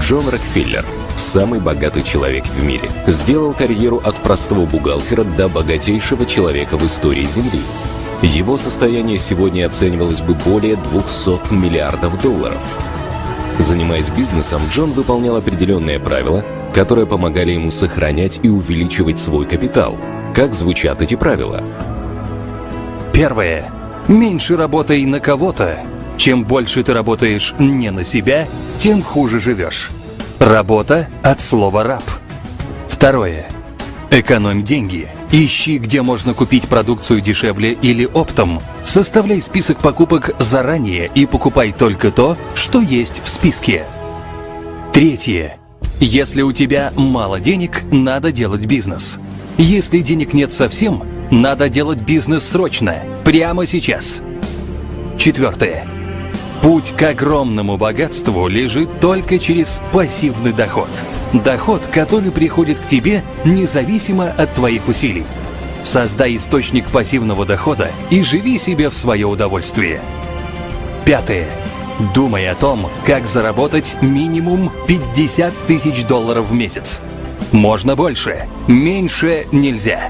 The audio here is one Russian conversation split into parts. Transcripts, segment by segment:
Джон Рокфеллер, самый богатый человек в мире, сделал карьеру от простого бухгалтера до богатейшего человека в истории Земли. Его состояние сегодня оценивалось бы более 200 миллиардов долларов. Занимаясь бизнесом, Джон выполнял определенные правила, которые помогали ему сохранять и увеличивать свой капитал. Как звучат эти правила? Первое. Меньше работай на кого-то. Чем больше ты работаешь не на себя, тем хуже живешь. Работа от слова «раб». Второе. Экономь деньги. Ищи, где можно купить продукцию дешевле или оптом. Составляй список покупок заранее и покупай только то, что есть в списке. Третье. Если у тебя мало денег, надо делать бизнес. Если денег нет совсем, надо делать бизнес срочно, прямо сейчас. Четвертое. Путь к огромному богатству лежит только через пассивный доход. Доход, который приходит к тебе независимо от твоих усилий. Создай источник пассивного дохода и живи себе в свое удовольствие. Пятое. Думай о том, как заработать минимум 50 тысяч долларов в месяц. Можно больше, меньше нельзя.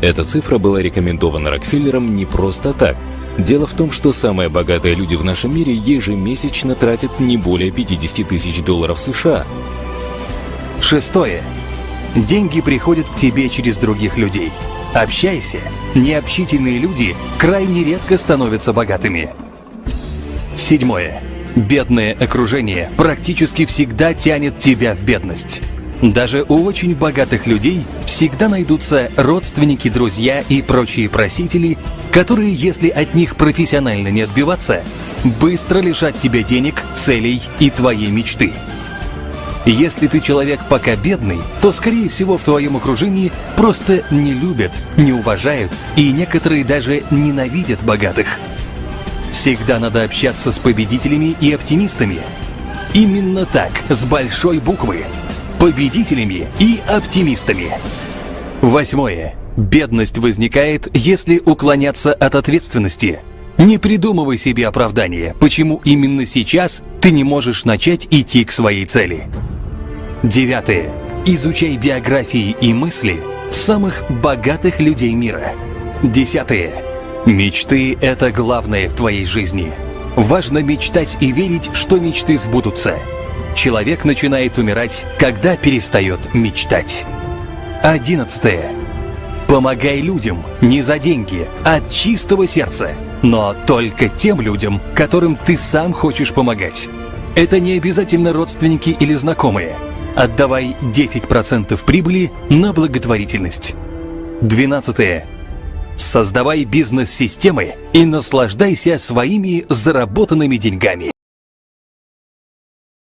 Эта цифра была рекомендована Рокфеллером не просто так. Дело в том, что самые богатые люди в нашем мире ежемесячно тратят не более 50 тысяч долларов США. Шестое. Деньги приходят к тебе через других людей. Общайся. Необщительные люди крайне редко становятся богатыми. Седьмое. Бедное окружение практически всегда тянет тебя в бедность. Даже у очень богатых людей всегда найдутся родственники, друзья и прочие просители, которые, если от них профессионально не отбиваться, быстро лишат тебя денег, целей и твоей мечты. Если ты человек пока бедный, то, скорее всего, в твоем окружении просто не любят, не уважают и некоторые даже ненавидят богатых. Всегда надо общаться с победителями и оптимистами. Именно так, с большой буквы. Победителями и оптимистами. Восьмое. Бедность возникает, если уклоняться от ответственности. Не придумывай себе оправдания, почему именно сейчас ты не можешь начать идти к своей цели. Девятое. Изучай биографии и мысли самых богатых людей мира. Десятое. Мечты – это главное в твоей жизни. Важно мечтать и верить, что мечты сбудутся. Человек начинает умирать, когда перестает мечтать. 11. Помогай людям не за деньги, а от чистого сердца, но только тем людям, которым ты сам хочешь помогать. Это не обязательно родственники или знакомые. Отдавай 10% прибыли на благотворительность. 12. Создавай бизнес-системы и наслаждайся своими заработанными деньгами.